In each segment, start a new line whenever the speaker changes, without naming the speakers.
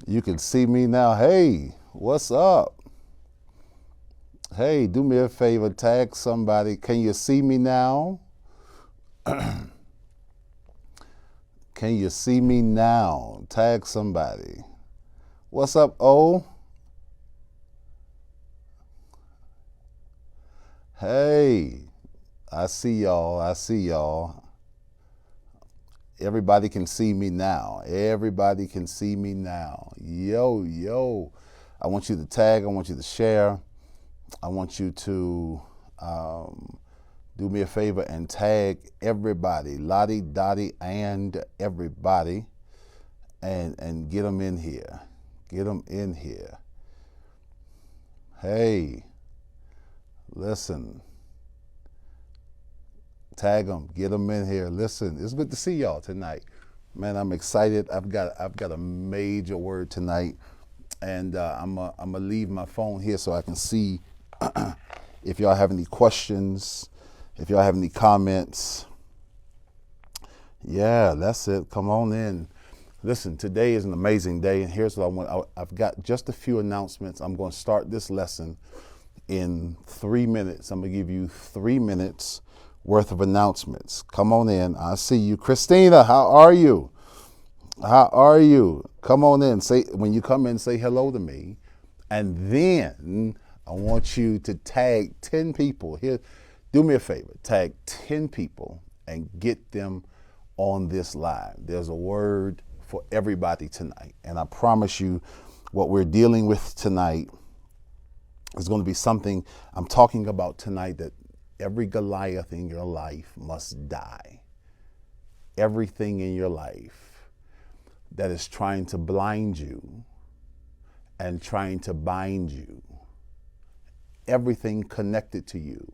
You can see me now. Hey, what's up? Hey, do me a favor, tag somebody. Can you see me now? Can you see me now? Tag somebody. What's up, O? Hey, I see y'all. I see y'all. Everybody can see me now. Everybody can see me now. Yo, yo. I want you to tag. I want you to share. I want you to do me a favor and tag everybody, Lottie, Dottie, and everybody, and get them in here. Get them in here. Hey, listen. Tag them. Get them in here. Listen, it's good to see y'all tonight. Man, I'm excited. I've got a major word tonight, and I'm gonna leave my phone here so I can see if y'all have any questions, if y'all have any comments. Yeah, that's it. Come on in. Listen, today is an amazing day, and here's what I want. I've got just a few announcements. I'm going to start this lesson in 3 minutes. I'm going to give you 3 minutes worth of announcements. Come on in. I see you. Christina, how are you? How are you? Come on in. Say, when you come in, say hello to me. And then I want you to tag 10 people. Here, do me a favor. Tag 10 people and get them on this live. There's a word for everybody tonight. And I promise you, what we're dealing with tonight is going to be something I'm talking about tonight, that every Goliath in your life must die. Everything in your life that is trying to blind you and trying to bind you, everything connected to you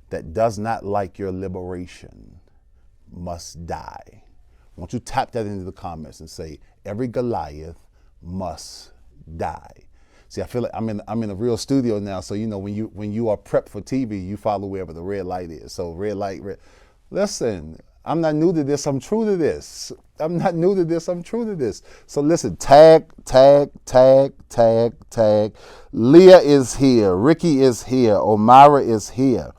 that does not like your liberation must die. I want you to tap that into the comments and say, every Goliath must die. See, I feel like I'm in a real studio now, so you know when you are prepped for TV, you follow wherever the red light is. So red light, red. Listen, I'm not new to this. I'm true to this. I'm not new to this. I'm true to this. So listen, tag, tag, tag, tag, tag. Leah is here. Ricky is here. Omara is here.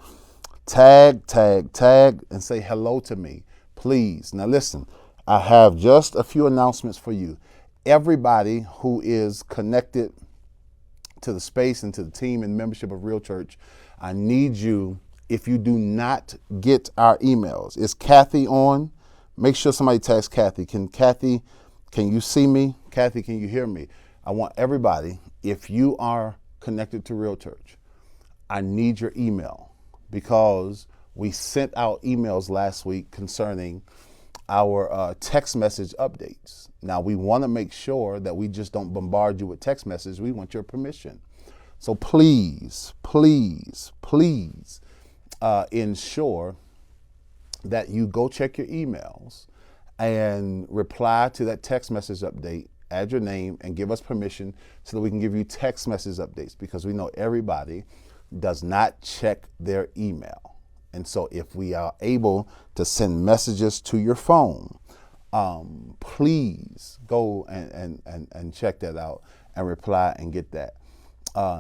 Tag, tag, tag, and say hello to me, please. Now listen, I have just a few announcements for you. Everybody who is connected to the space and to the team and membership of Real Church, I need you, if you do not get our emails, is Kathy on? Make sure somebody tags Kathy. Kathy, can you see me? Kathy, can you hear me? I want everybody, if you are connected to Real Church, I need your email, because we sent out emails last week concerning our text message updates. Now, we want to make sure that we just don't bombard you with text messages. We want your permission. So please, please, please ensure that you go check your emails and reply to that text message update, add your name, and give us permission so that we can give you text message updates, because we know everybody does not check their email. And so if we are able to send messages to your phone, please go and check that out and reply and get that.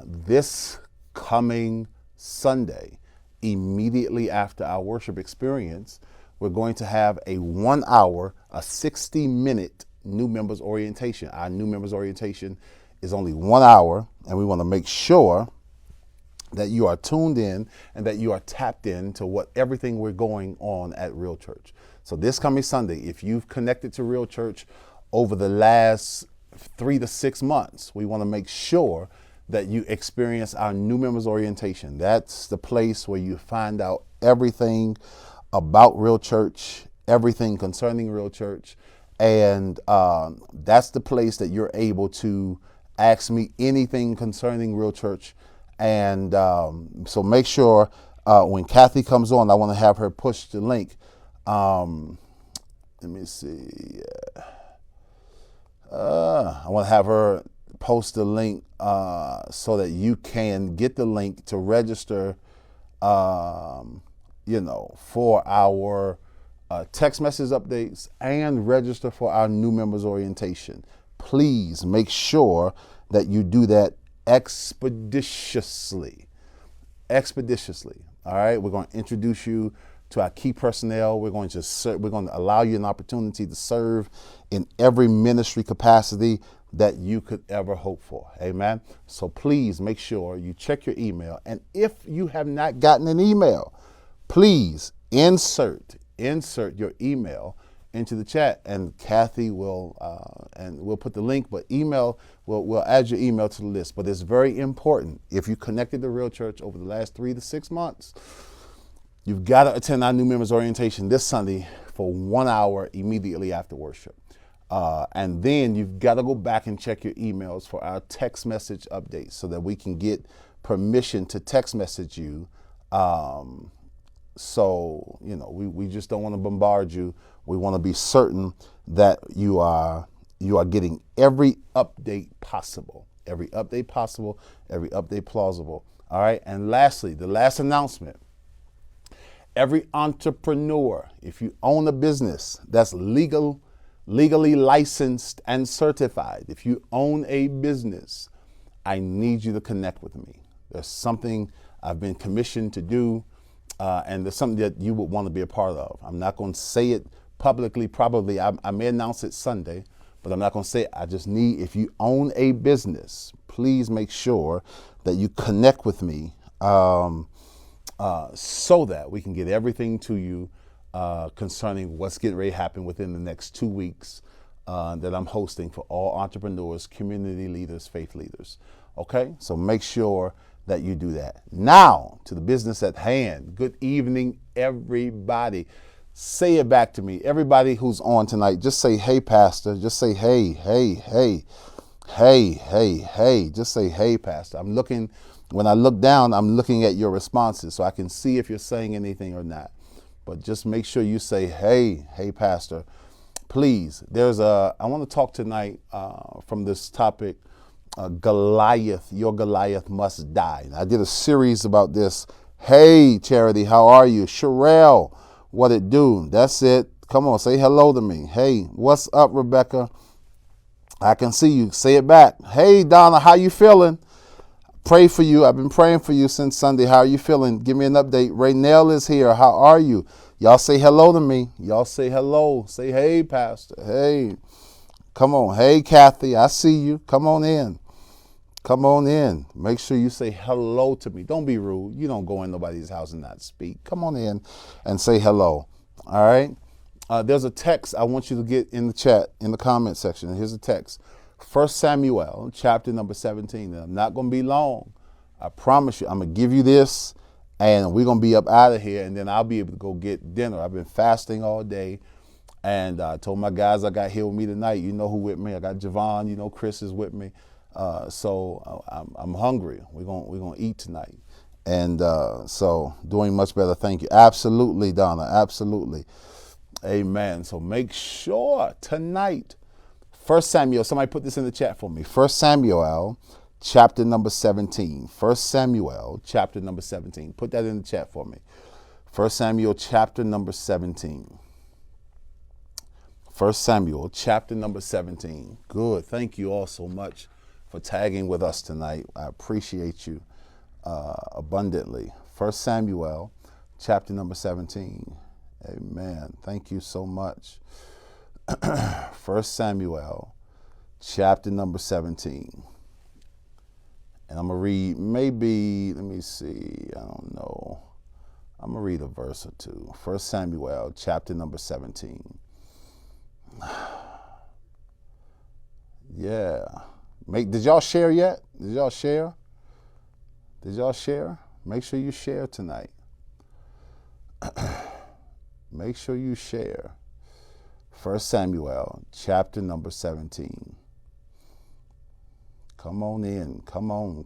This coming Sunday, immediately after our worship experience, we're going to have a 1 hour, a 60-minute new members orientation. Our new members orientation is only 1 hour, and we want to make sure that you are tuned in and that you are tapped in to everything we're going on at Real Church. So this coming Sunday, if you've connected to Real Church over the last 3 to 6 months, we want to make sure that you experience our new members orientation. That's the place where you find out everything about Real Church, everything concerning Real Church. And that's the place that you're able to ask me anything concerning Real Church. And so make sure when Kathy comes on, I want to have her push the link. Let me see. I want to have her post the link so that you can get the link to register, for our text message updates and register for our new members orientation. please make sure that you do that expeditiously. Expeditiously. All right. We're going to introduce you to our key personnel. We're going to allow you an opportunity to serve in every ministry capacity that you could ever hope for. Amen. So please make sure you check your email. And if you have not gotten an email, please insert your email into the chat, and Kathy will and we'll put the link. But we'll add your email to the list. But it's very important, if you connected to Real Church over the last 3 to 6 months, you've got to attend our new members orientation this Sunday for 1 hour immediately after worship. And then you've got to go back and check your emails for our text message updates so that we can get permission to text message you. So, we just don't want to bombard you. We want to be certain that you are getting every update possible, every update plausible. All right. And lastly, the last announcement. Every entrepreneur, if you own a business that's legally licensed and certified, if you own a business, I need you to connect with me. There's something I've been commissioned to do, and there's something that you would want to be a part of. I'm not going to say it publicly. Probably I may announce it Sunday, but I'm not going to say it. I just need, if you own a business, please make sure that you connect with me so that we can get everything to you concerning what's getting ready to happen within the next 2 weeks that I'm hosting for all entrepreneurs, community leaders, faith leaders. Okay, so make sure that you do that. Now to the business at hand. Good evening, everybody. Say it back to me. Everybody who's on tonight, just say, hey, Pastor. Just say, hey, hey, hey, hey, hey, hey. Just say, hey, Pastor. When I look down, I'm looking at your responses so I can see if you're saying anything or not. But just make sure you say, hey, hey, Pastor. Please, I want to talk tonight from this topic, Goliath, your Goliath must die. And I did a series about this. Hey, Charity, how are you? Sherelle, what it do? That's it. Come on, say hello to me. Hey, what's up, Rebecca? I can see you. Say it back. Hey, Donna, how you feeling? Pray for you. I've been praying for you since Sunday. How are you feeling? Give me an update. Raynell is here. How are you? Y'all say hello to me. Y'all say hello. Say, hey, Pastor. Hey, come on. Hey, Kathy, I see you. Come on in. Come on in. Make sure you say hello to me. Don't be rude. You don't go in nobody's house and not speak. Come on in and say hello. All right. There's a text I want you to get in the chat, in the comment section. Here's a text. 1 Samuel, chapter number 17. And I'm not going to be long. I promise you, I'm going to give you this and we're going to be up out of here, and then I'll be able to go get dinner. I've been fasting all day, and I told my guys I got here with me tonight. You know who with me. I got Javon, Chris is with me. So I'm hungry. We're going to eat tonight. And so doing much better. Thank you. Absolutely, Donna. Absolutely. Amen. So make sure tonight, 1 Samuel, somebody put this in the chat for me. 1 Samuel, chapter number 17. 1 Samuel, chapter number 17. Put that in the chat for me. 1 Samuel, chapter number 17. 1 Samuel, chapter number 17. Good. Thank you all so much for tagging with us tonight. I appreciate you abundantly. 1 Samuel, chapter number 17. Amen. Thank you so much. 1 Samuel, chapter number 17. And I'm going to read let me see, I don't know. I'm going to read a verse or two. 1 Samuel, chapter number 17. Yeah. Did y'all share yet? Did y'all share? Make sure you share tonight. Make sure you share. 1 Samuel, chapter number 17. Come on in. Come on.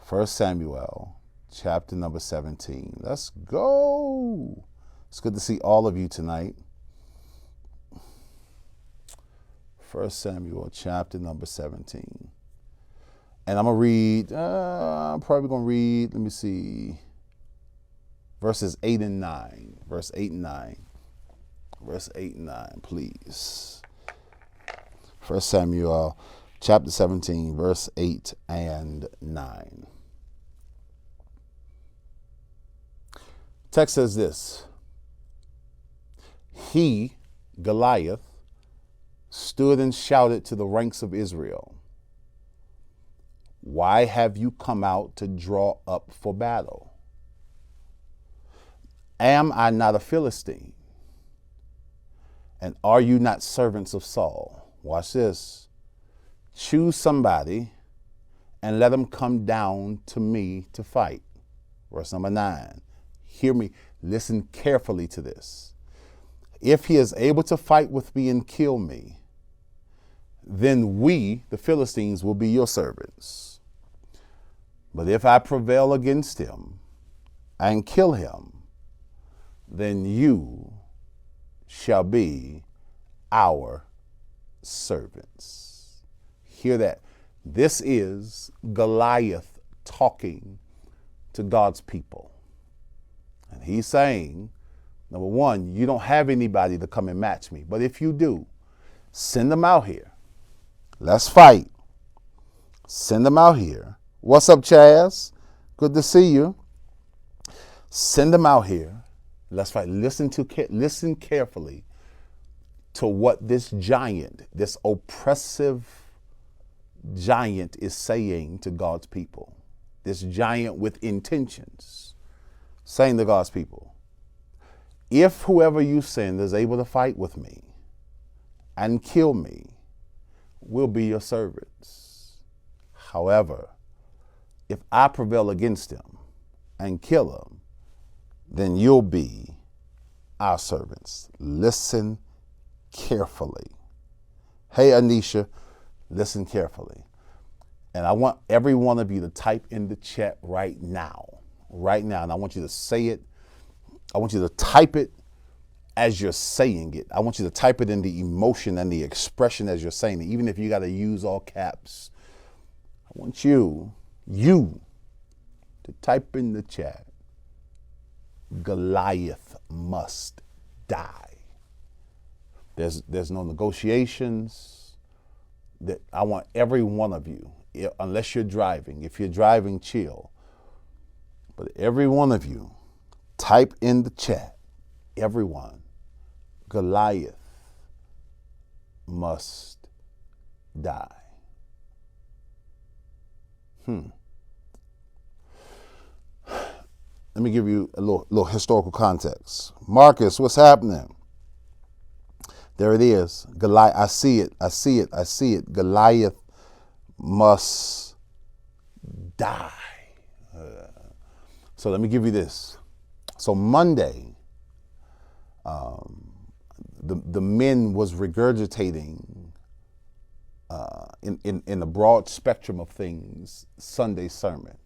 1 Samuel, chapter number 17. Let's go. It's good to see all of you tonight. 1 Samuel, chapter number 17. And I'm going to read, I'm probably going to read, let me see, verses 8 and 9. Verse 8 and 9. Verse 8 and 9, please. 1 Samuel chapter 17, verse 8 and 9. Text says this: He, Goliath, stood and shouted to the ranks of Israel, "Why have you come out to draw up for battle? Am I not a Philistine? And are you not servants of Saul?" Watch this. "Choose somebody and let him come down to me to fight." Verse number 9. Hear me. Listen carefully to this. "If he is able to fight with me and kill me, then we, the Philistines, will be your servants. But if I prevail against him and kill him, then you shall be our servants." Hear that. This is Goliath talking to God's people. And he's saying, number one, you don't have anybody to come and match me. But if you do, send them out here. Let's fight. Send them out here. What's up, Chaz? Good to see you. Send them out here. Let's fight. Listen carefully to what this giant, this oppressive giant, is saying to God's people. This giant with intentions, saying to God's people, if whoever you send is able to fight with me and kill me, we'll be your servants. However, if I prevail against him and kill him, then you'll be our servants. Listen carefully. Hey, Anisha, listen carefully. And I want every one of you to type in the chat right now. And I want you to say it. I want you to type it as you're saying it. I want you to type it in the emotion and the expression as you're saying it. Even if you got to use all caps, I want you to type in the chat, Goliath must die. There's no negotiations. That I want every one of you, unless you're driving. If you're driving, chill. But every one of you, type in the chat, everyone, Goliath must die. Let me give you a little historical context. Marcus, what's happening? There it is. Goliath. I see it. Goliath must die. So let me give you this. So Monday, the men was regurgitating in the broad spectrum of things Sunday sermon.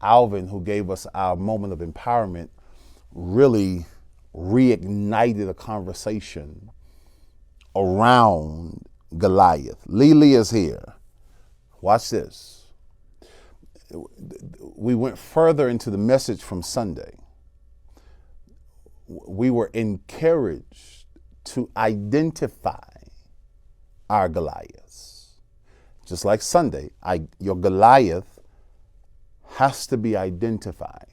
Alvin, who gave us our moment of empowerment, really reignited a conversation around Goliath. Lily is here. Watch this. We went further into the message from Sunday. We were encouraged to identify our Goliaths. Just like Sunday, your Goliath has to be identified.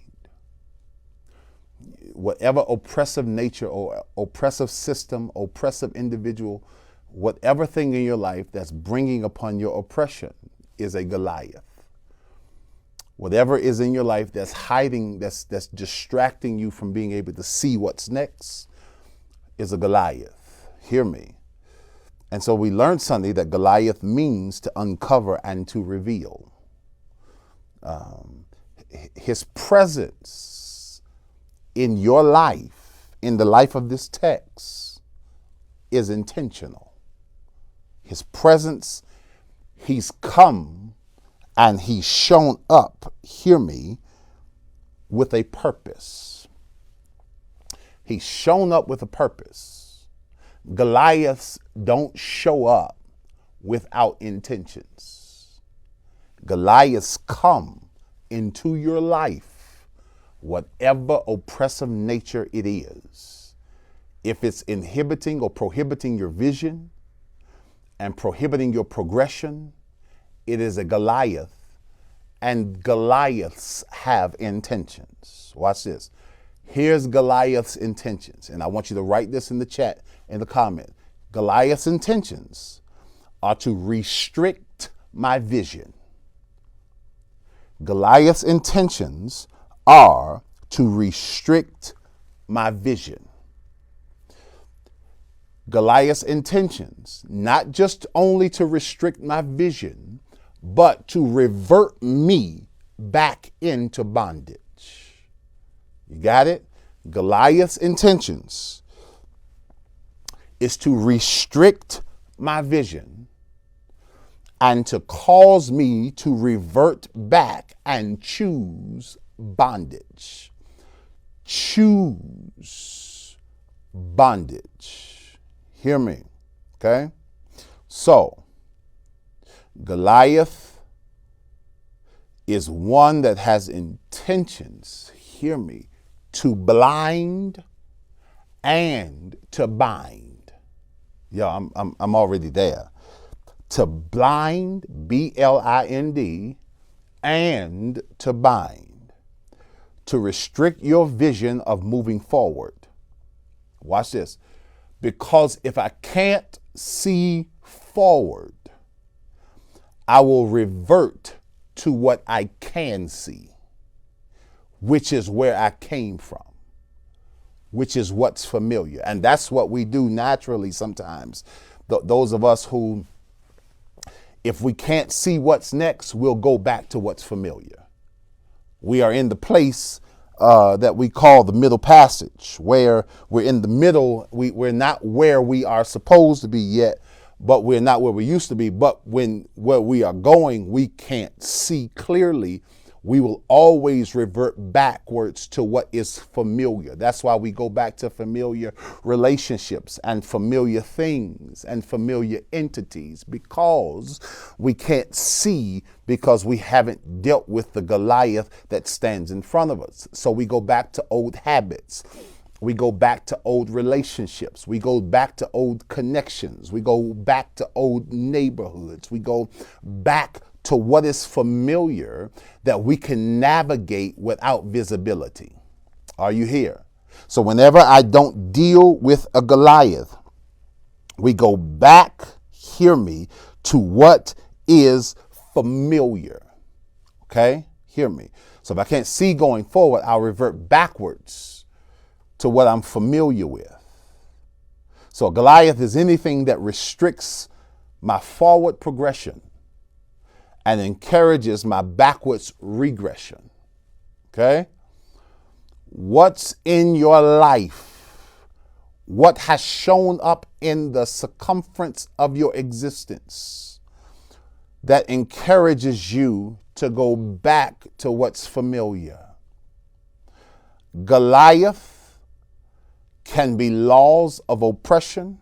Whatever oppressive nature or oppressive system, oppressive individual, whatever thing in your life that's bringing upon your oppression is a Goliath. Whatever is in your life that's hiding, that's distracting you from being able to see what's next is a Goliath. Hear me. And so we learned Sunday that Goliath means to uncover and to reveal. His presence in your life, in the life of this text, is intentional. His presence, he's come and he's shown up, hear me, with a purpose. He's shown up with a purpose. Goliaths don't show up without intentions. Goliaths come into your life, whatever oppressive nature it is. If it's inhibiting or prohibiting your vision, and prohibiting your progression, it is a Goliath, and Goliaths have intentions. Watch this. Here's Goliath's intentions, and I want you to write this in the chat, in the comment. Goliath's intentions are to restrict my vision. Goliath's intentions are to restrict my vision. Goliath's intentions, not just only to restrict my vision, but to revert me back into bondage. You got it? Goliath's intentions is to restrict my vision and to cause me to revert back and choose bondage. Choose bondage. Hear me, okay? So, Goliath is one that has intentions, hear me, to blind and to bind. Yeah, I'm already there. To blind, B-L-I-N-D, and to bind. To restrict your vision of moving forward. Watch this. Because if I can't see forward, I will revert to what I can see, which is where I came from, which is what's familiar. And that's what we do naturally sometimes. Those of us who, if we can't see what's next, we'll go back to what's familiar. We are in the place that we call the middle passage, where we're in the middle. We're not where we are supposed to be yet, but we're not where we used to be. But where we are going, we can't see clearly. We will always revert backwards to what is familiar. That's why we go back to familiar relationships and familiar things and familiar entities, because we can't see, because we haven't dealt with the Goliath that stands in front of us. So we go back to old habits. We go back to old relationships. We go back to old connections. We go back to old neighborhoods. We go back to what is familiar that we can navigate without visibility. Are you here? So whenever I don't deal with a Goliath, we go back, hear me, to what is familiar. Okay? Hear me. So if I can't see going forward, I'll revert backwards to what I'm familiar with. So a Goliath is anything that restricts my forward progression and encourages my backwards regression. Okay? What's in your life? What has shown up in the circumference of your existence that encourages you to go back to what's familiar? Goliath can be laws of oppression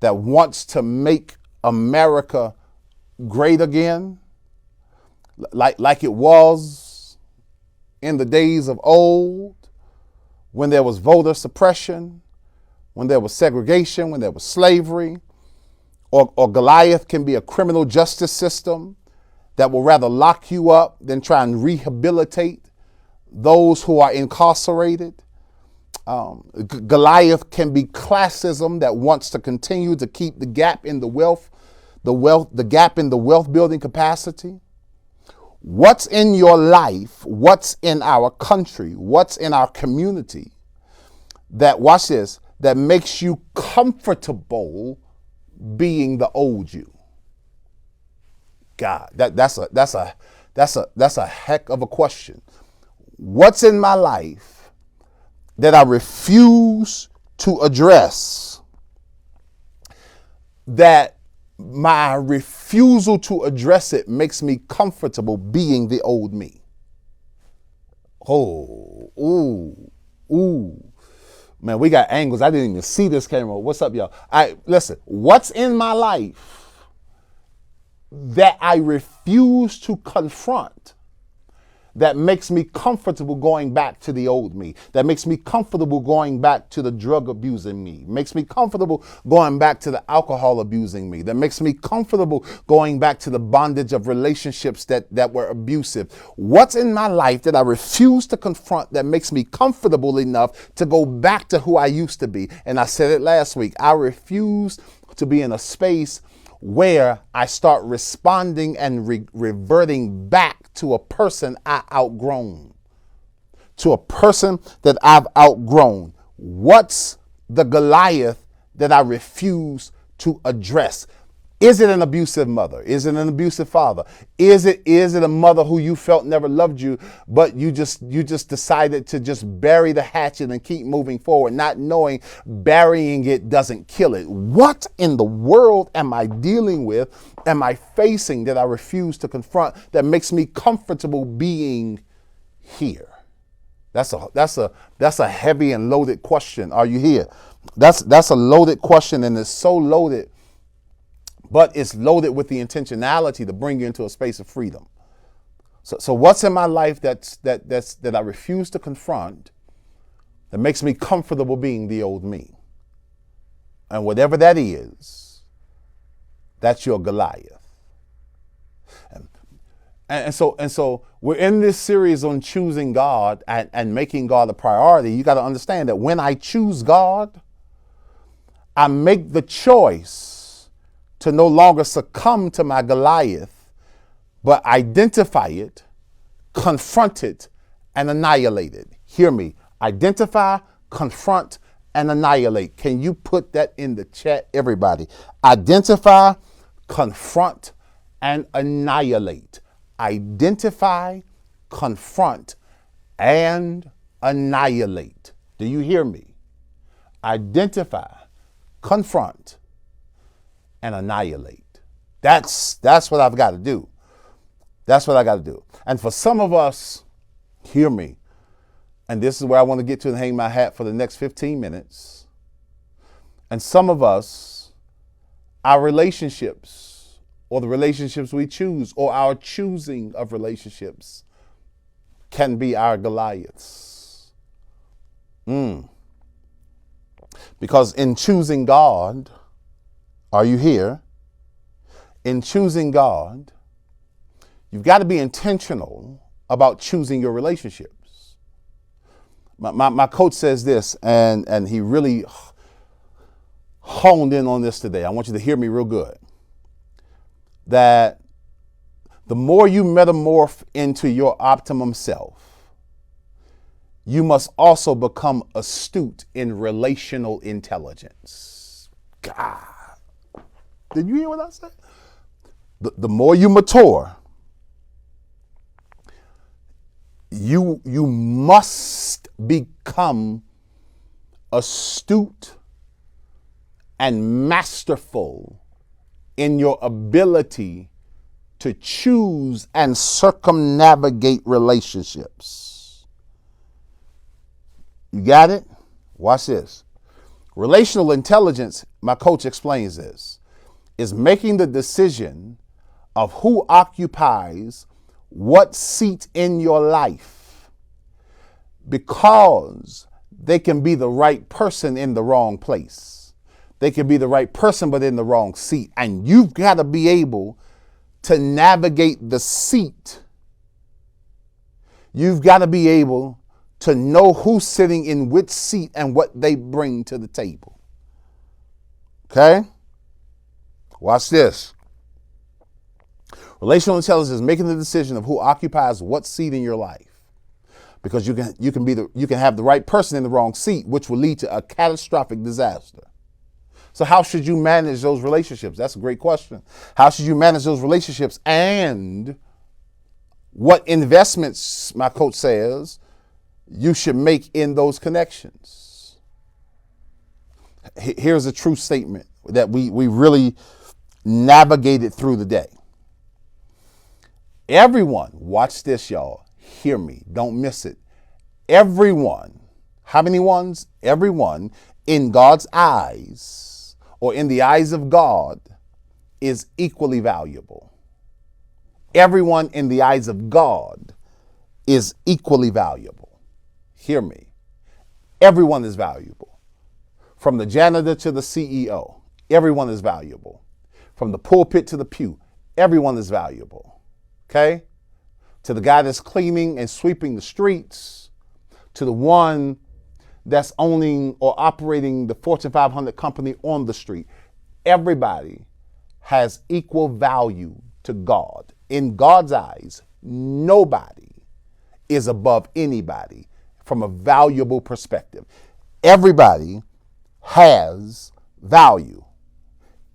that wants to make America great again, like it was in the days of old, when there was voter suppression, when there was segregation, when there was slavery. Or Goliath can be a criminal justice system that will rather lock you up than try and rehabilitate those who are incarcerated. Goliath can be classism that wants to continue to keep the gap in the gap in the wealth building capacity. What's in your life? What's in our country? What's in our community that, watch this, that makes you comfortable being the old you? God, that's a heck of a question. What's in my life that I refuse to address, that my refusal to address it makes me comfortable being the old me? Oh, ooh. Man, we got angles. I didn't even see this camera. What's up, y'all? Listen, what's in my life that I refuse to confront, that makes me comfortable going back to the old me, that makes me comfortable going back to the drug abusing me, makes me comfortable going back to the alcohol abusing me, that makes me comfortable going back to the bondage of relationships that were abusive. What's in my life that I refuse to confront that makes me comfortable enough to go back to who I used to be? And I said it last week. I refuse to be in a space where I start responding and reverting back to a person I outgrown, to a person that I've outgrown. What's the Goliath that I refuse to address? Is it an abusive mother? Is it an abusive father? Is it a mother who you felt never loved you, but you just decided to just bury the hatchet and keep moving forward, not knowing burying it doesn't kill it? What in the world am I dealing with, am I facing that I refuse to confront that makes me comfortable being here? That's a heavy and loaded question. Are you here? That's a loaded question, and it's so loaded. But it's loaded with the intentionality to bring you into a space of freedom. So what's in my life that I refuse to confront that makes me comfortable being the old me? And whatever that is, that's your Goliath. And so we're in this series on choosing God and making God a priority. You got to understand that when I choose God, I make the choice to no longer succumb to my Goliath, but identify it, confront it, and annihilate it. Hear me. Identify, confront, and annihilate. Can you put that in the chat, everybody? Identify, confront, and annihilate. Identify, confront, and annihilate. Do you hear me? Identify, confront, and annihilate. That's what I've got to do. That's what I got to do. And for some of us, hear me, and this is where I want to get to and hang my hat for the next 15 minutes. And some of us, our relationships, or the relationships we choose, or our choosing of relationships, can be our Goliaths. Because in choosing God, are you here? In choosing God, you've got to be intentional about choosing your relationships. My coach says this, and he really honed in on this today. I want you to hear me real good. That the more you metamorph into your optimum self, you must also become astute in relational intelligence. God. Did you hear what I said? The more you mature, you must become astute and masterful in your ability to choose and circumnavigate relationships. You got it? Watch this. Relational intelligence, my coach explains this, is making the decision of who occupies what seat in your life, because they can be the right person in the wrong place. They can be the right person but in the wrong seat. And you've got to be able to navigate the seat. You've got to be able to know who's sitting in which seat and what they bring to the table. Okay? Watch this. Relational intelligence is making the decision of who occupies what seat in your life, because you can have the right person in the wrong seat, which will lead to a catastrophic disaster. So how should you manage those relationships? That's a great question. How should you manage those relationships, and what investments, my coach says, you should make in those connections? Here's a true statement that we really navigated through the day. Everyone, watch this, y'all. Hear me. Don't miss it. Everyone, how many ones? Everyone in God's eyes, or in the eyes of God, is equally valuable. Everyone in the eyes of God is equally valuable. Hear me. Everyone is valuable. From the janitor to the CEO, everyone is valuable. From the pulpit to the pew, everyone is valuable. Okay? To the guy that's cleaning and sweeping the streets, to the one that's owning or operating the Fortune 500 company on the street. Everybody has equal value to God. In God's eyes, nobody is above anybody from a valuable perspective. Everybody has value.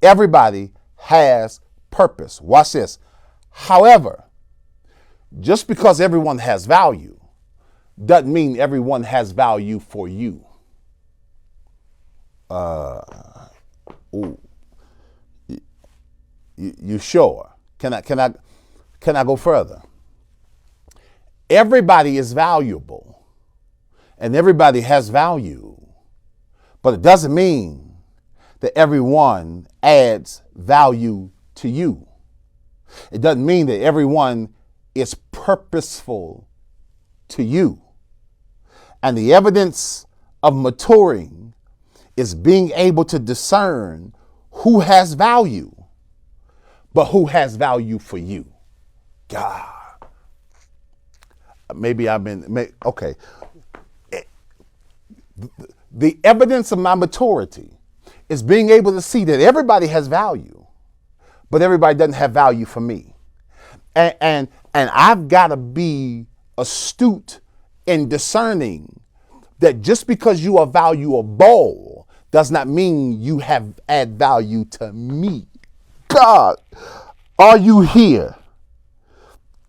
Everybody has purpose. Watch this. However, just because everyone has value doesn't mean everyone has value for you. You sure? Can I go further? Everybody is valuable and everybody has value, but it doesn't mean that everyone adds value to you. It doesn't mean that everyone is purposeful to you. And the evidence of maturing is being able to discern who has value, but who has value for you. God. Okay. The evidence of my maturity is being able to see that everybody has value, but everybody doesn't have value for me. And I've got to be astute in discerning that just because you are valuable does not mean you add value to me. God, are you here?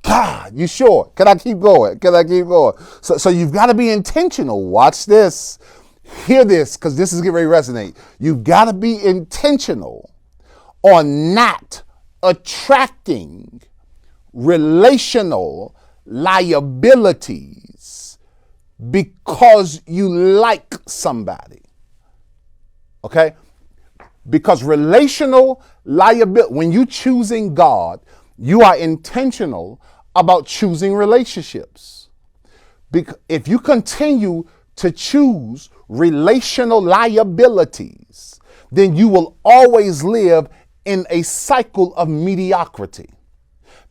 God, you sure? Can I keep going? So you've got to be intentional. Watch this. Hear this, because this is getting ready to resonate. You've got to be intentional on not attracting relational liabilities because you like somebody. Okay? Because relational liability, when you're choosing God, you are intentional about choosing relationships. If you continue to choose relational liabilities, then you will always live in a cycle of mediocrity.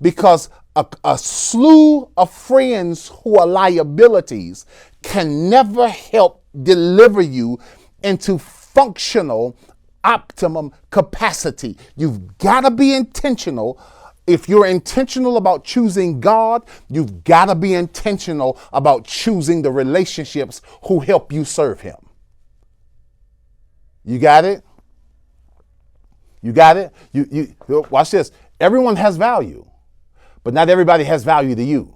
Because a slew of friends who are liabilities can never help deliver you into functional optimum capacity. You've got to be intentional. If you're intentional about choosing God, you've got to be intentional about choosing the relationships who help you serve him. You got it? You got it? You watch this. Everyone has value, but not everybody has value to you.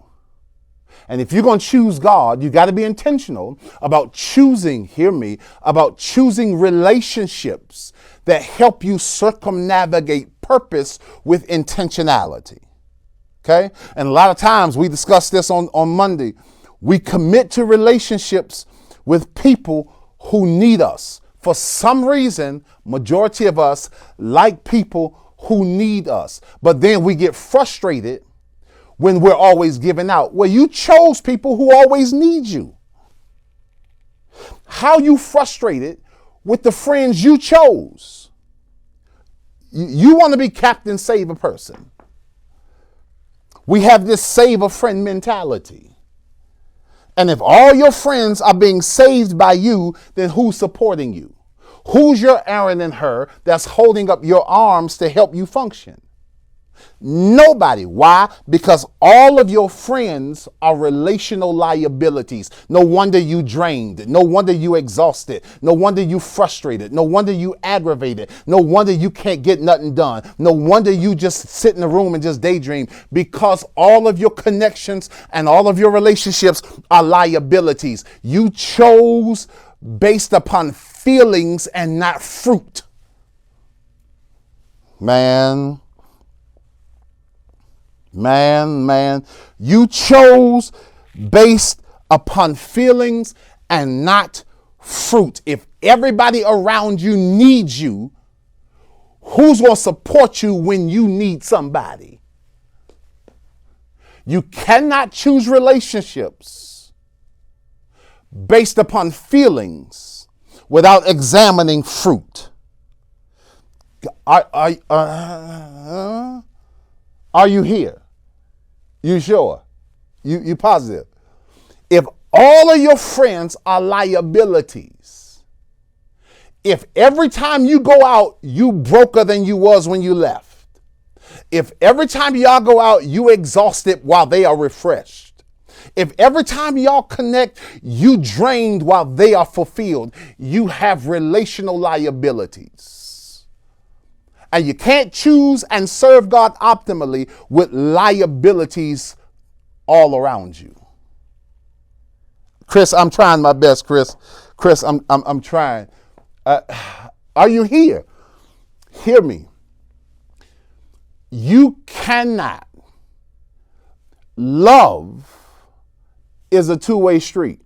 And if you're going to choose God, you got to be intentional about choosing, hear me, about choosing relationships that help you circumnavigate purpose with intentionality. Okay? And a lot of times we discussed this on Monday. We commit to relationships with people who need us. For some reason, majority of us like people who need us. But then we get frustrated when we're always giving out. Well, you chose people who always need you. How you frustrated with the friends you chose? You want to be Captain Save a Person. We have this save a friend mentality. And if all your friends are being saved by you, then who's supporting you? Who's your Aaron and her that's holding up your arms to help you function? Nobody. Why? Because all of your friends are relational liabilities. No wonder you drained. No wonder you exhausted. No wonder you frustrated. No wonder you aggravated. No wonder you can't get nothing done. No wonder you just sit in the room and just daydream, because all of your connections and all of your relationships are liabilities. You chose based upon feelings and not fruit. Man, you chose based upon feelings and not fruit. If everybody around you needs you, who's going to support you when you need somebody? You cannot choose relationships based upon feelings without examining fruit. Are you here? You sure? You positive? If all of your friends are liabilities, if every time you go out, you broker than you was when you left, if every time y'all go out, you exhausted while they are refreshed, if every time y'all connect, you drained while they are fulfilled, you have relational liabilities. And you can't choose and serve God optimally with liabilities all around you. Chris, I'm trying my best, Chris. Chris, I'm trying. Are you here? Hear me. You cannot. Love is a two-way street.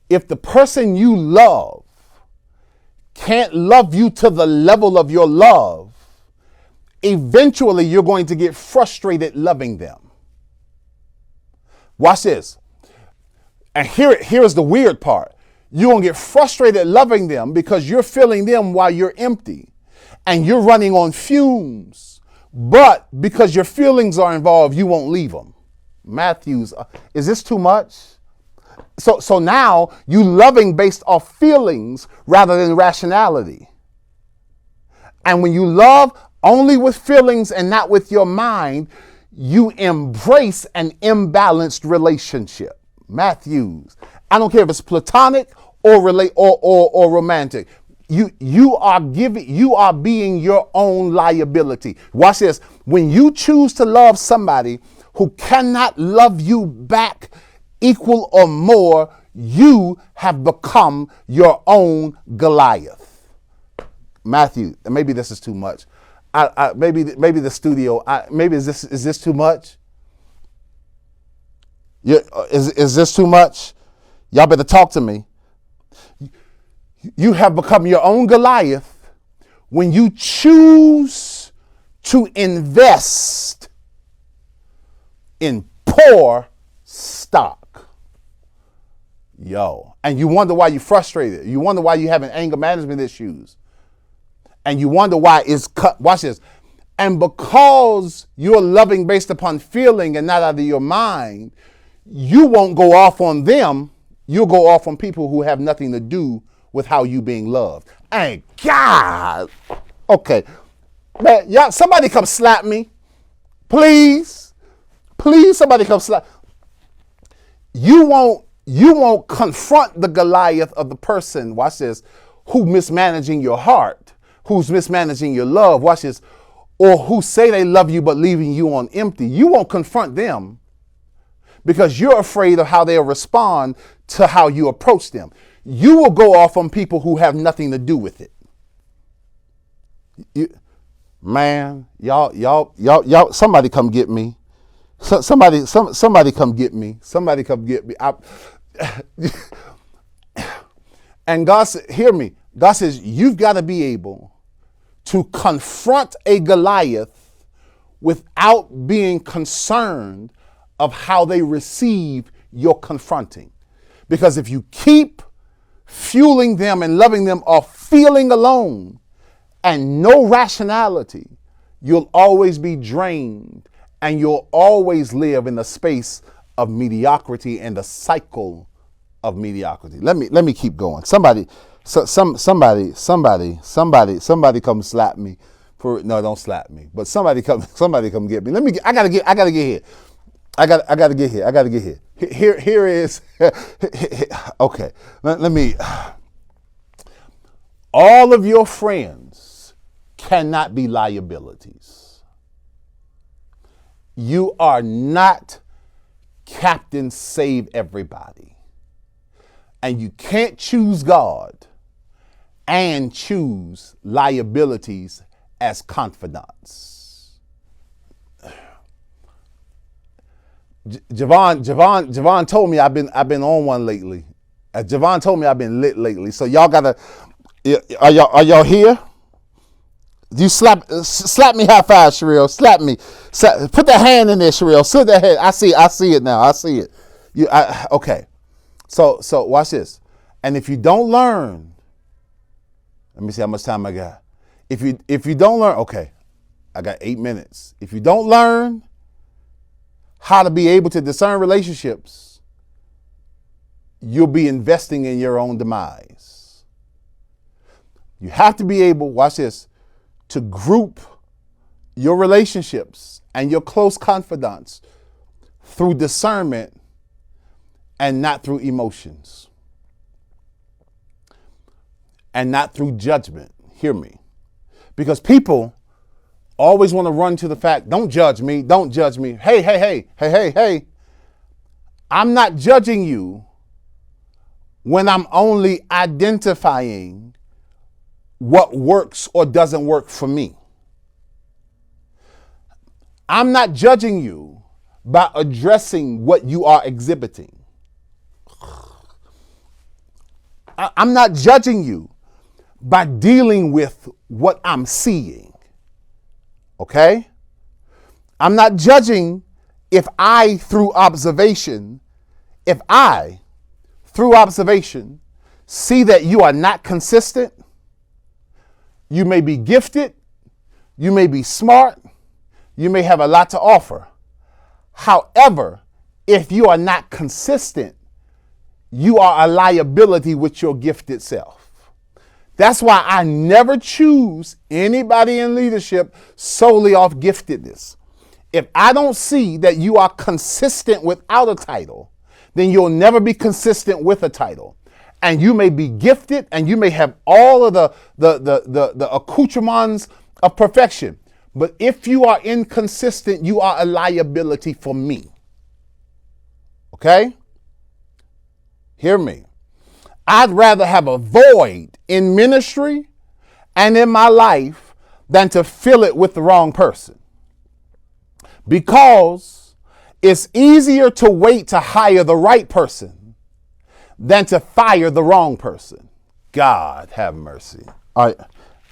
If the person you love can't love you to the level of your love, eventually you're going to get frustrated loving them. Watch this. And here's the weird part. You're going to get frustrated loving them because you're filling them while you're empty and you're running on fumes. But because your feelings are involved, you won't leave them. Matthews, is this too much? So now you loving based off feelings rather than rationality. And when you love only with feelings and not with your mind, you embrace an imbalanced relationship. Matthews, I don't care if it's platonic or romantic. You are being your own liability. Watch this. When you choose to love somebody who cannot love you back equal or more, you have become your own Goliath. Matthew, maybe this is too much. Maybe the studio. Is this too much? Is this too much? Y'all better talk to me. You have become your own Goliath when you choose to invest in poor stock. And you wonder why you're frustrated. You wonder why you're having anger management issues. And you wonder why it's cut. Watch this. And because you're loving based upon feeling and not out of your mind, you won't go off on them. You'll go off on people who have nothing to do with how you being loved. And God, okay, man, y'all, somebody come slap me, please, somebody come slap. You won't confront the Goliath of the person. Watch this, who mismanaging your heart, who's mismanaging your love. Watch this, or who say they love you but leaving you on empty. You won't confront them because you're afraid of how they'll respond to how you approach them. You will go off on people who have nothing to do with it. Y'all, somebody come get me. Somebody come get me. Somebody come get me. And God said, hear me. God says, you've got to be able to confront a Goliath without being concerned of how they receive your confronting. Because if you keep fueling them and loving them off feeling alone and no rationality, you'll always be drained and you'll always live in the space of mediocrity and the cycle of mediocrity. Let me keep going. Somebody come slap me. No, don't slap me. But somebody come get me. I gotta get here. I gotta get here. Here is okay. Let me. All of your friends cannot be liabilities. You are not Captain Save Everybody. And you can't choose God and choose liabilities as confidants. Javon told me I've been on one lately. Javon told me I've been lit lately. So y'all gotta, are y'all here? You slap me high five, Sherelle. Slap me. Put that hand in there, Sherelle. Sit that head. I see it now. I see it. Okay. So watch this. And if you don't learn, let me see how much time I got. If you don't learn, okay, I got 8 minutes. If you don't learn how to be able to discern relationships, you'll be investing in your own demise. You have to be able, watch this, to group your relationships and your close confidants through discernment and not through emotions and not through judgment. Hear me. Because people always want to run to the fact, don't judge me, don't judge me. Hey. I'm not judging you when I'm only identifying what works or doesn't work for me. I'm not judging you by addressing what you are exhibiting. I'm not judging you by dealing with what I'm seeing. Okay? I'm not judging if I, through observation, see that you are not consistent. You may be gifted. You may be smart. You may have a lot to offer. However, if you are not consistent, you are a liability with your gifted self. That's why I never choose anybody in leadership solely off giftedness. If I don't see that you are consistent without a title, then you'll never be consistent with a title. And you may be gifted and you may have all of the accoutrements of perfection. But if you are inconsistent, you are a liability for me. Okay? Hear me. I'd rather have a void in ministry and in my life than to fill it with the wrong person. Because it's easier to wait to hire the right person than to fire the wrong person. God have mercy. All right.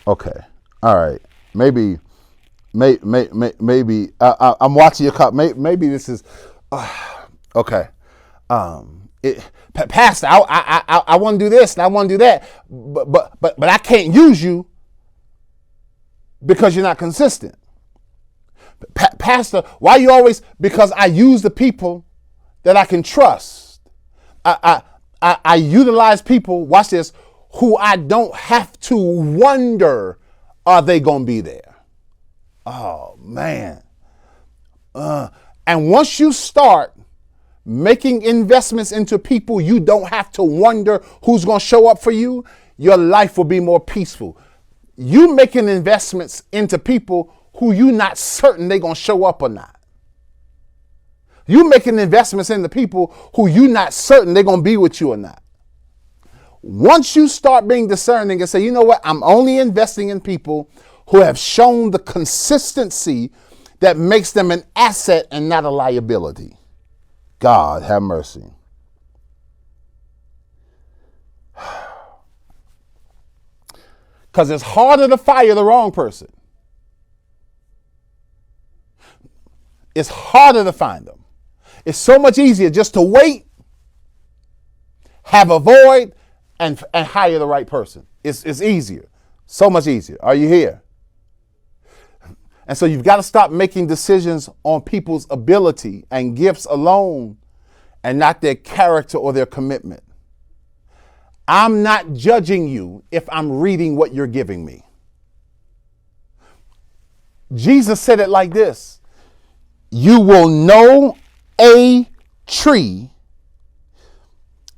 Okay. All right. Maybe I'm watching your cup. Maybe this is okay. Pastor, I want to do this and I want to do that, but I can't use you because you're not consistent. Pastor, why you always? Because I use the people that I can trust. I utilize people, watch this, who I don't have to wonder, are they going to be there? Oh, man. And once you start making investments into people you don't have to wonder who's going to show up for you, your life will be more peaceful. You making investments into people who you not certain they're going to show up or not. You making investments into people who you not certain they're going to be with you or not. Once you start being discerning and say, you know what, I'm only investing in people who have shown the consistency that makes them an asset and not a liability. God have mercy. Because it's harder to fire the wrong person. It's harder to find them. It's so much easier just to wait, have a void, and hire the right person. It's easier. So much easier. Are you here? And so you've got to stop making decisions on people's ability and gifts alone and not their character or their commitment. I'm not judging you if I'm reading what you're giving me. Jesus said it like this: you will know a tree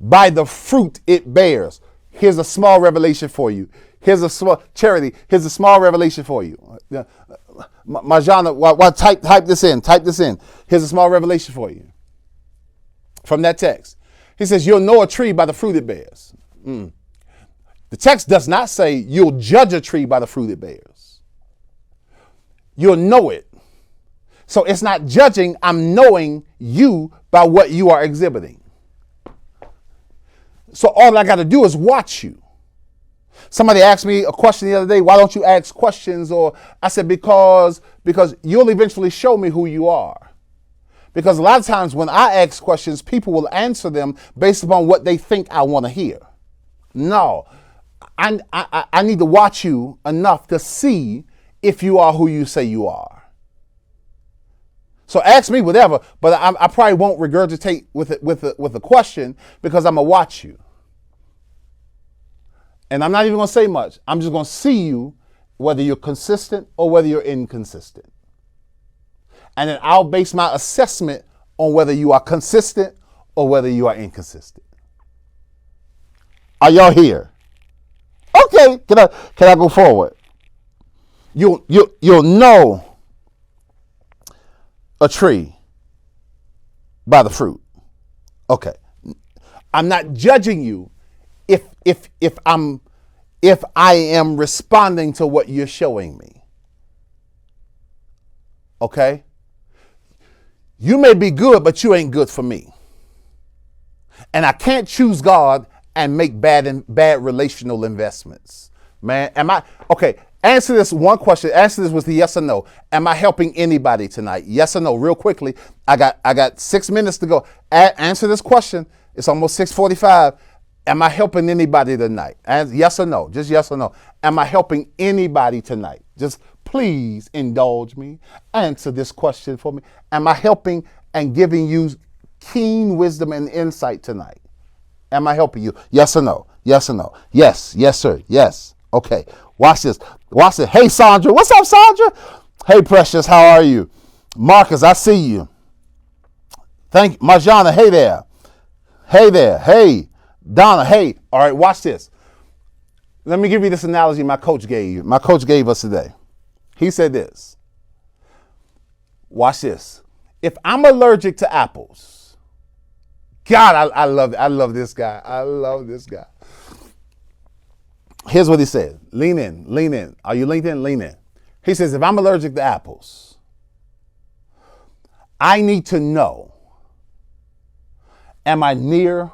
by the fruit it bears. Here's a small revelation for you. Here's a small charity. Here's a small revelation for you. Marjana, type this in. Type this in. Here's a small revelation for you from that text. He says, you'll know a tree by the fruit it bears. The text does not say you'll judge a tree by the fruit it bears. You'll know it. So it's not judging. I'm knowing you by what you are exhibiting. So all I got to do is watch you. Somebody asked me a question the other day, why don't you ask questions? Or I said, because you'll eventually show me who you are. Because a lot of times when I ask questions, people will answer them based upon what they think I want to hear. No, I need to watch you enough to see if you are who you say you are. So ask me whatever, but I probably won't regurgitate with a question because I'm going to watch you. And I'm not even going to say much. I'm just going to see you, whether you're consistent or whether you're inconsistent. And then I'll base my assessment on whether you are consistent or whether you are inconsistent. Are y'all here? Okay, can I go forward? You'll know a tree by the fruit. Okay. I'm not judging you if I am responding to what you're showing me. Okay? You may be good, but you ain't good for me. And I can't choose God and make bad relational investments. Man, okay, answer this one question. Answer this with the yes or no. Am I helping anybody tonight? Yes or no, real quickly. I got 6 minutes to go. Answer this question. It's almost 6:45. Am I helping anybody tonight? Yes or no, just yes or no. Am I helping anybody tonight? Just please indulge me. Answer this question for me. Am I helping and giving you keen wisdom and insight tonight? Am I helping you? Yes or no? Yes or no? Yes. Yes, sir. Yes. Okay. Watch this. Watch it. Hey, Sandra. What's up, Sandra? Hey, Precious. How are you? Marcus, I see you. Thank you. Marjana, hey there. Hey there. Hey. Donna, hey. All right, watch this. Let me give you this analogy my coach gave us today. He said this. Watch this. If I'm allergic to apples, God, I love this guy. I love this guy. Here's what he said. Lean in. Are you leaned in? Lean in. He says, if I'm allergic to apples, I need to know, am I near,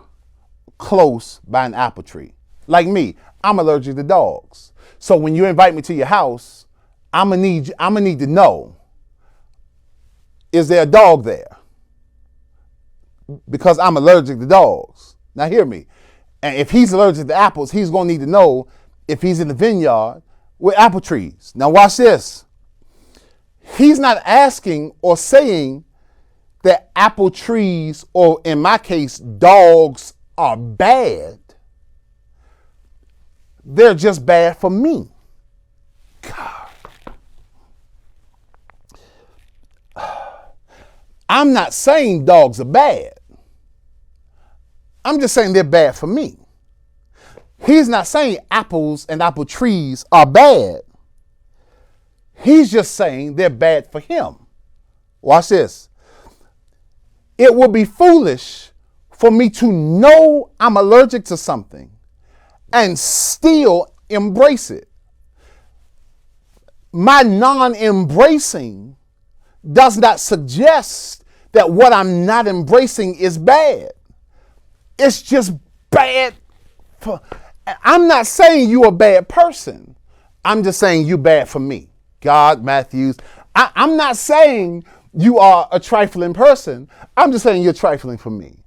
close by an apple tree? Like me, I'm allergic to dogs. So when you invite me to your house, I'm gonna need to know, is there a dog there? Because I'm allergic to dogs. Now hear me. And if he's allergic to apples, he's gonna need to know if he's in the vineyard with apple trees. Now watch this. He's not asking or saying that apple trees, or in my case, dogs, are bad. They're just bad for me. God. I'm not saying dogs are bad. I'm just saying they're bad for me. He's not saying apples and apple trees are bad. He's just saying they're bad for him. Watch this. It would be foolish for me to know I'm allergic to something and still embrace it. My non-embracing does not suggest that what I'm not embracing is bad. It's just bad. I'm not saying you're a bad person. I'm just saying you're bad for me. God, Matthews. I'm not saying you are a trifling person. I'm just saying you're trifling for me.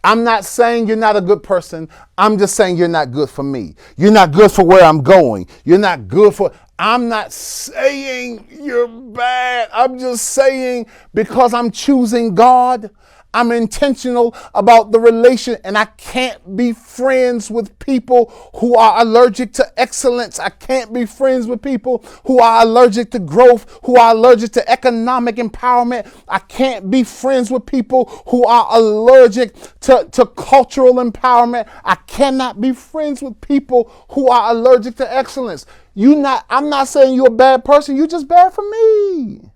I'm not saying you're not a good person. I'm just saying you're not good for me. You're not good for where I'm going. You're not good for... I'm not saying you're bad. I'm just saying because I'm choosing God, I'm intentional about the relation, and I can't be friends with people who are allergic to excellence. I can't be friends with people who are allergic to growth, who are allergic to economic empowerment. I can't be friends with people who are allergic to cultural empowerment. I cannot be friends with people who are allergic to excellence. I'm not saying you're a bad person. You're just bad for me.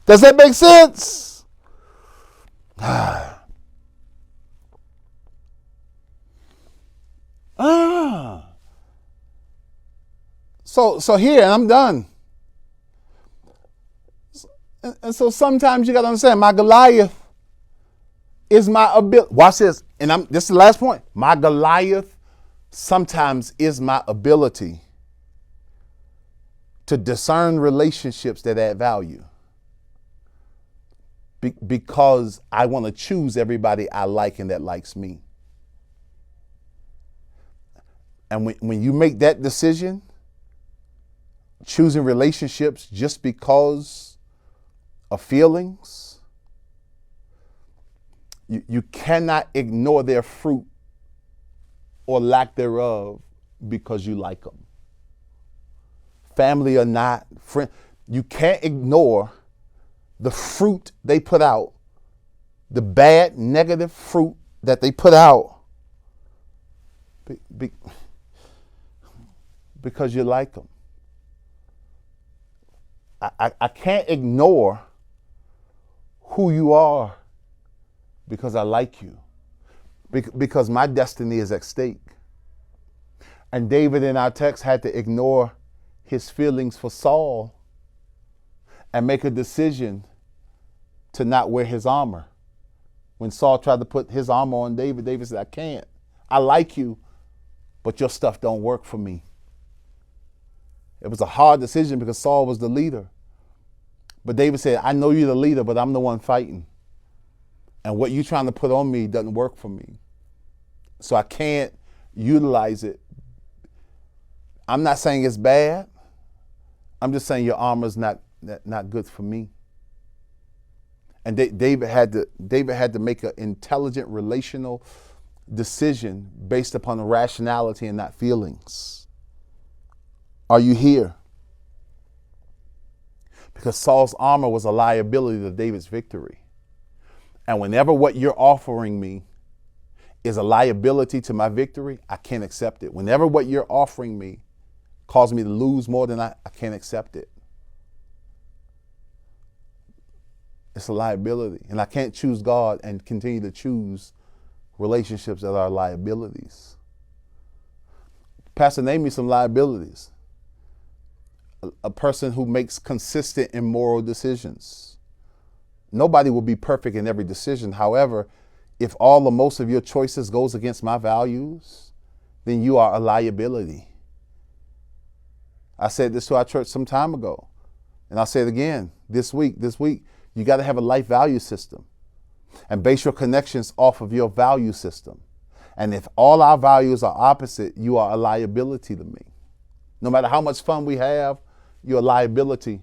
Does that make sense? So here, and I'm done. And so sometimes you got to understand, my Goliath is my ability. Watch this. And this is the last point. My Goliath sometimes is my ability to discern relationships that add value. Because I want to choose everybody I like and that likes me. And when you make that decision, choosing relationships just because of feelings, you cannot ignore their fruit or lack thereof because you like them. Family or not, friend, you can't ignore the fruit they put out, the bad, negative fruit that they put out because you like them. I can't ignore who you are because I like you, because my destiny is at stake. And David in our text had to ignore his feelings for Saul and make a decision to not wear his armor. When Saul tried to put his armor on David, David said, I can't. I like you, but your stuff don't work for me. It was a hard decision because Saul was the leader. But David said, I know you're the leader, but I'm the one fighting. And what you're trying to put on me doesn't work for me. So I can't utilize it. I'm not saying it's bad. I'm just saying your armor's not good for me. And David had to make an intelligent relational decision based upon rationality and not feelings. Are you here? Because Saul's armor was a liability to David's victory. And whenever what you're offering me is a liability to my victory, I can't accept it. Whenever what you're offering me cause me to lose more than I can't accept it. It's a liability. And I can't choose God and continue to choose relationships that are liabilities. Pastor, name me some liabilities. A person who makes consistent immoral decisions. Nobody will be perfect in every decision. However, if all or most of your choices goes against my values, then you are a liability. I said this to our church some time ago, and I'll say it again this week. You got to have a life value system and base your connections off of your value system. And if all our values are opposite, you are a liability to me. No matter how much fun we have, you're a liability.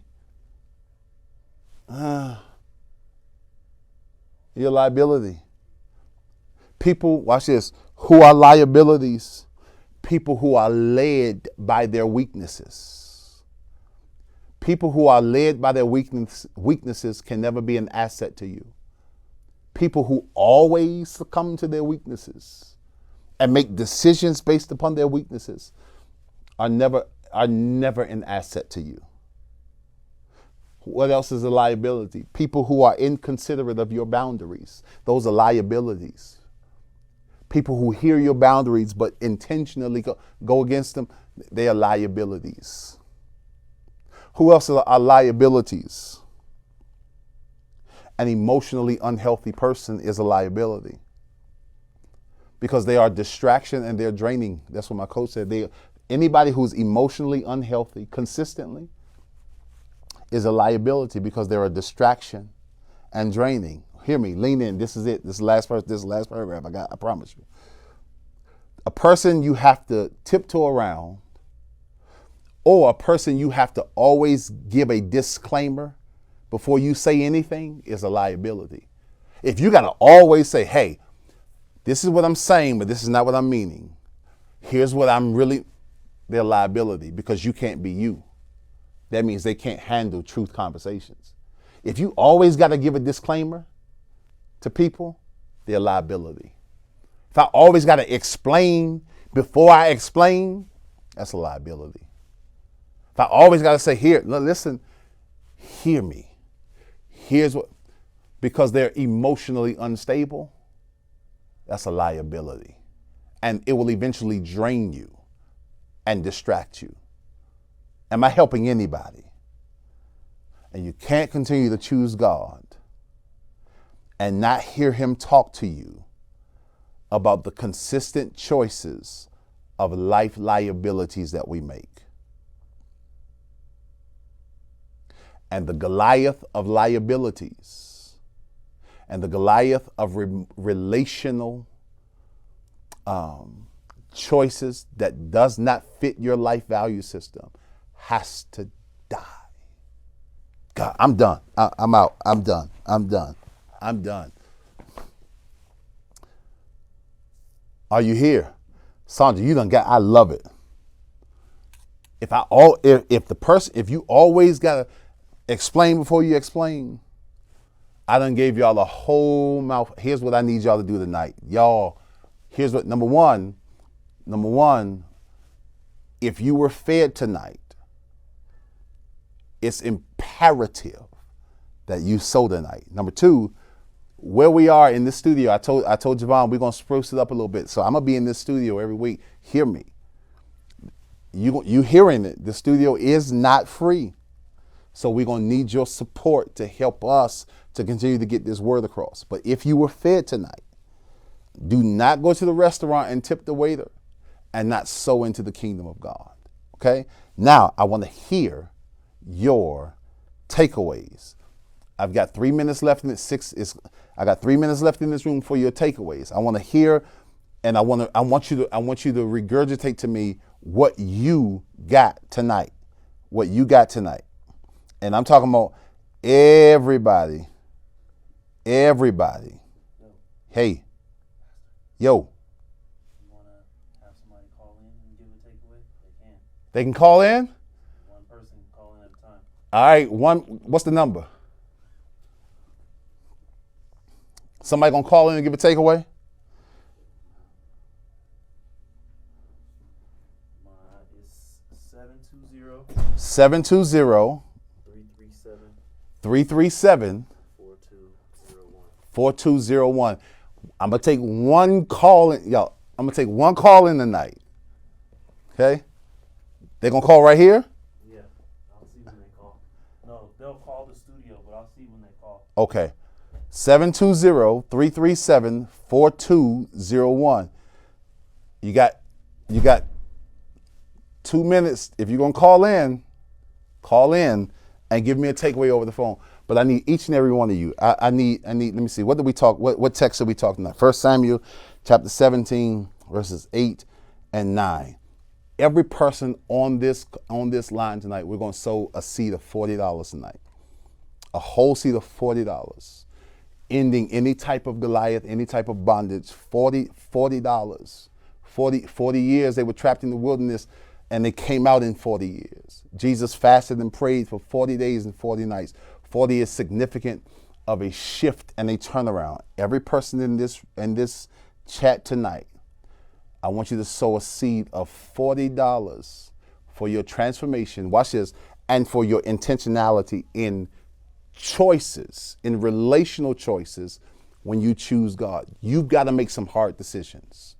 You're a liability. People, watch this, who are liabilities, people who are led by their weaknesses. People who are led by their weaknesses can never be an asset to you. People who always succumb to their weaknesses and make decisions based upon their weaknesses are never an asset to you. What else is a liability? People who are inconsiderate of your boundaries. Those are liabilities. People who hear your boundaries but intentionally go against them, they are liabilities. Who else are liabilities? An emotionally unhealthy person is a liability because they are distraction and they're draining. That's what my coach said. Anybody who's emotionally unhealthy consistently is a liability because they're a distraction and draining. Hear me, lean in. This is it. This is the last paragraph I promise you. A person you have to tiptoe around, or a person you have to always give a disclaimer before you say anything, is a liability. If you got to always say, hey, this is what I'm saying, but this is not what I'm meaning. Here's what I'm really, they're a liability because you can't be you. That means they can't handle truth conversations. If you always got to give a disclaimer to people, they're a liability. If I always got to explain before I explain, that's a liability. If I always got to say, here, listen, hear me. Here's what, because they're emotionally unstable, that's a liability. And it will eventually drain you and distract you. Am I helping anybody? And you can't continue to choose God and not hear him talk to you about the consistent choices of life liabilities that we make. And the Goliath of liabilities and the Goliath of relational choices that does not fit your life value system has to die. God, I'm done. I'm out. I'm done. I'm done. I'm done. Are you here? Sandra, you done got, I love it. If you always gotta explain before you explain, I done gave y'all a whole mouth. Here's what I need y'all to do tonight. Y'all, here's what, number one, if you were fed tonight, it's imperative that you sow tonight. Number two, where we are in this studio, I told Javon we're gonna spruce it up a little bit. So I'm gonna be in this studio every week. Hear me. You hearing it? The studio is not free. So we're gonna need your support to help us to continue to get this word across. But if you were fed tonight, do not go to the restaurant and tip the waiter and not sow into the kingdom of God. Okay? Now I want to hear your takeaways. I've got 3 minutes left in it. I got 3 minutes left in this room for your takeaways. I want to hear, and I want you to regurgitate to me what you got tonight. What you got tonight. And I'm talking about everybody. Everybody. Hey. Yo.
You want to have somebody call in and give a takeaway? They can.
They can call in?
One person can call in at a time.
All right. What's the number? Somebody gonna call in and give a takeaway?
It's 720
720 337 4201. I'm gonna take one call in, y'all. I'm gonna take one call in tonight. Okay? They gonna call right here?
Yeah, I'll see when they call. No, they'll call the studio, but I'll see when they call.
Okay. 720-337-4201. You got 2 minutes. If you're gonna call in and give me a takeaway over the phone. But I need each and every one of you. I need, let me see, what did we talk, what text did we talk tonight? 1 Samuel chapter 17, verses 8 and 9. Every person on this line tonight, we're gonna sow a seed of $40 tonight. A whole seed of $40. Ending any type of Goliath, any type of bondage, $40. 40 years they were trapped in the wilderness, and they came out in 40 years. Jesus fasted and prayed for 40 days and 40 nights. 40 is significant of a shift and a turnaround. Every person in this chat tonight, I want you to sow a seed of $40 for your transformation. Watch this. And for your intentionality in choices, in relational choices, when you choose God. You've got to make some hard decisions.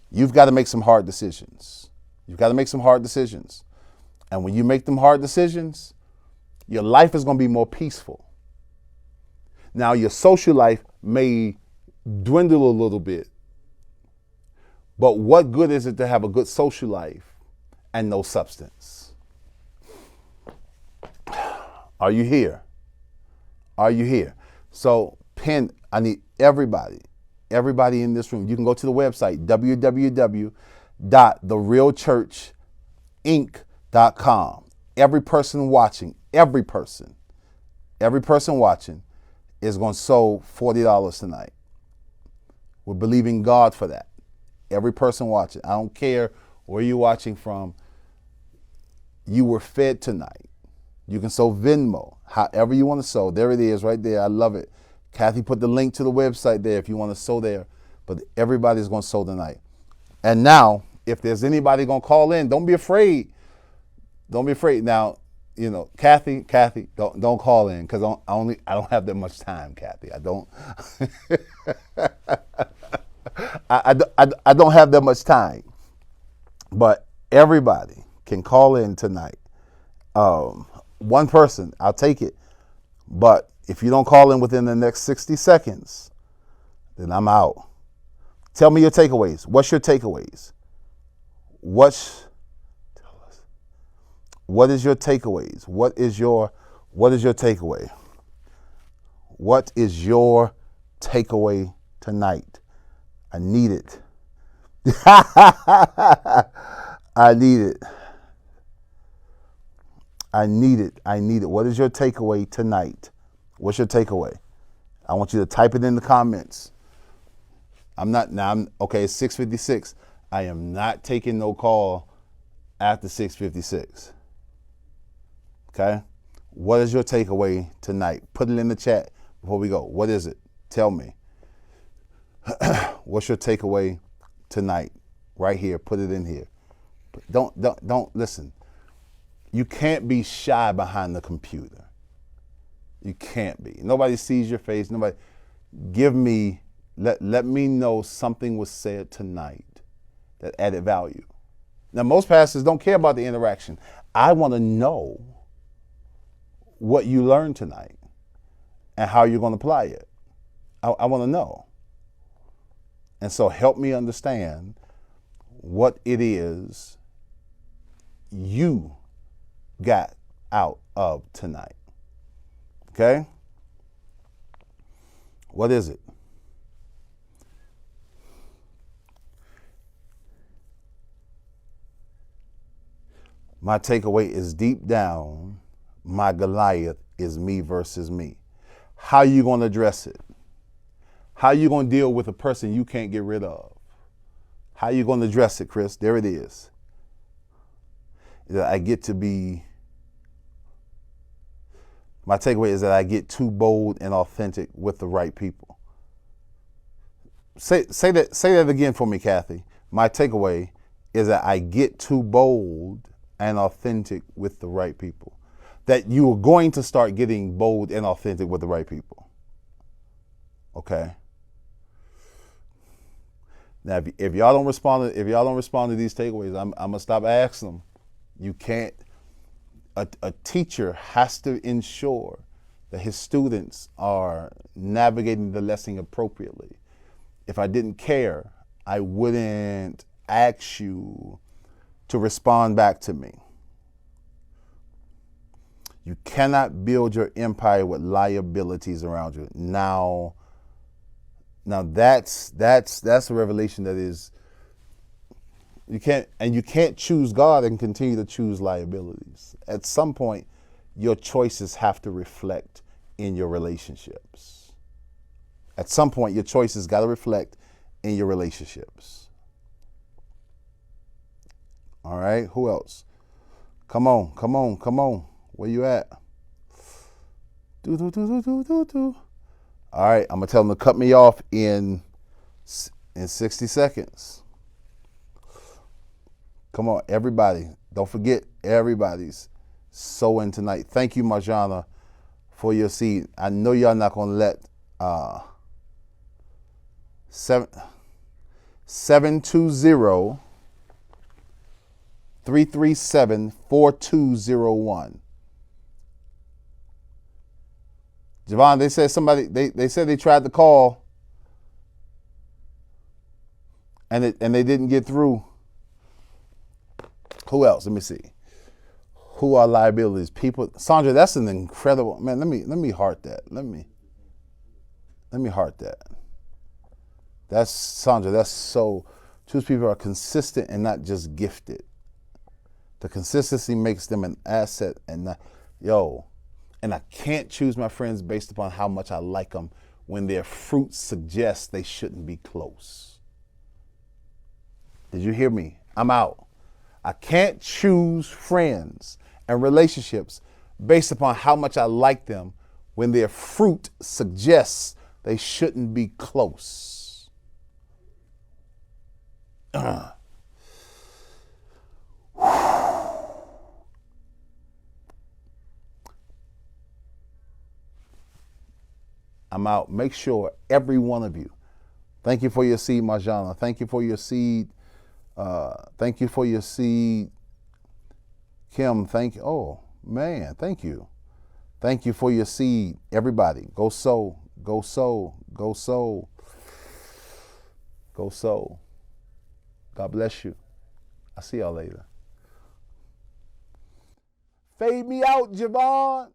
You've got to make some hard decisions. You've got to make some hard decisions. And when you make them hard decisions, your life is going to be more peaceful. Now, your social life may dwindle a little bit, but what good is it to have a good social life and no substance? Are you here? Are you here? So, I need everybody in this room. You can go to the website, www.therealchurchinc.com. Every person watching is going to sow $40 tonight. We're believing God for that. Every person watching. I don't care where you're watching from. You were fed tonight. You can sow Venmo, however you want to sow. There it is right there. I love it. Kathy put the link to the website there if you want to sow there. But everybody's going to sow tonight. And now, if there's anybody going to call in, don't be afraid. Don't be afraid. Now, you know, Kathy, don't call in because I don't have that much time, Kathy. I don't. I don't have that much time. But everybody can call in tonight. One person, I'll take it. But if you don't call in within the next 60 seconds, then I'm out. Tell me your takeaways. What's your takeaways? Tell us. What is your takeaways? What is your takeaway? What is your takeaway tonight? I need it. I need it. I need it. I need it. What is your takeaway tonight? What's your takeaway? I want you to type it in the comments. Okay, it's 6:56. I am not taking no call after 6:56. Okay? What is your takeaway tonight? Put it in the chat before we go. What is it? Tell me. What's your takeaway tonight? Right here. Put it in here. Don't listen. You can't be shy behind the computer. You can't be. Nobody sees your face. Nobody. Let me know something was said tonight that added value. Now, most pastors don't care about the interaction. I want to know what you learned tonight and how you're going to apply it. I want to know. And so help me understand what it is you got out of tonight. Okay? What is it? My takeaway is deep down, my Goliath is me versus me. How are you going to address it? How are you going to deal with a person you can't get rid of? How are you going to address it, Chris? There it is. My takeaway is that I get too bold and authentic with the right people. Say that again for me, Kathy. My takeaway is that I get too bold and authentic with the right people. That you are going to start getting bold and authentic with the right people. Okay. Now, if y'all don't respond to these takeaways, I'm gonna stop asking them. You can't. A teacher has to ensure that his students are navigating the lesson appropriately. If I didn't care, I wouldn't ask you to respond back to me. You cannot build your empire with liabilities around you. Now that's a revelation that is, you can't choose God and continue to choose liabilities. At some point, your choices have to reflect in your relationships. At some point, your choices got to reflect in your relationships. All right, who else? Come on. Where you at? Do. All right, I'm gonna tell them to cut me off in 60 seconds. Come on, everybody. Don't forget, everybody's sowing tonight. Thank you, Marjana, for your seed. I know y'all not gonna let 720-337-4201. Javon, they said they said they tried to call and they didn't get through. Who else? Let me see. Who are liabilities? People. Sandra, that's an incredible man. Let me heart that. Let me heart that. That's Sandra. That's so. Choose people are consistent and not just gifted. The consistency makes them an asset and not, and I can't choose my friends based upon how much I like them when their fruit suggests they shouldn't be close. Did you hear me? I'm out. I can't choose friends and relationships based upon how much I like them when their fruit suggests they shouldn't be close. I'm out. Make sure every one of you. Thank you for your seed, Marjana. Thank you for your seed. Thank you for your seed, Kim. Thank you. Oh man, thank you. Thank you for your seed. Everybody, go sow. Go sow. Go sow. Go sow. God bless you. I'll see y'all later. Fade me out, Javon.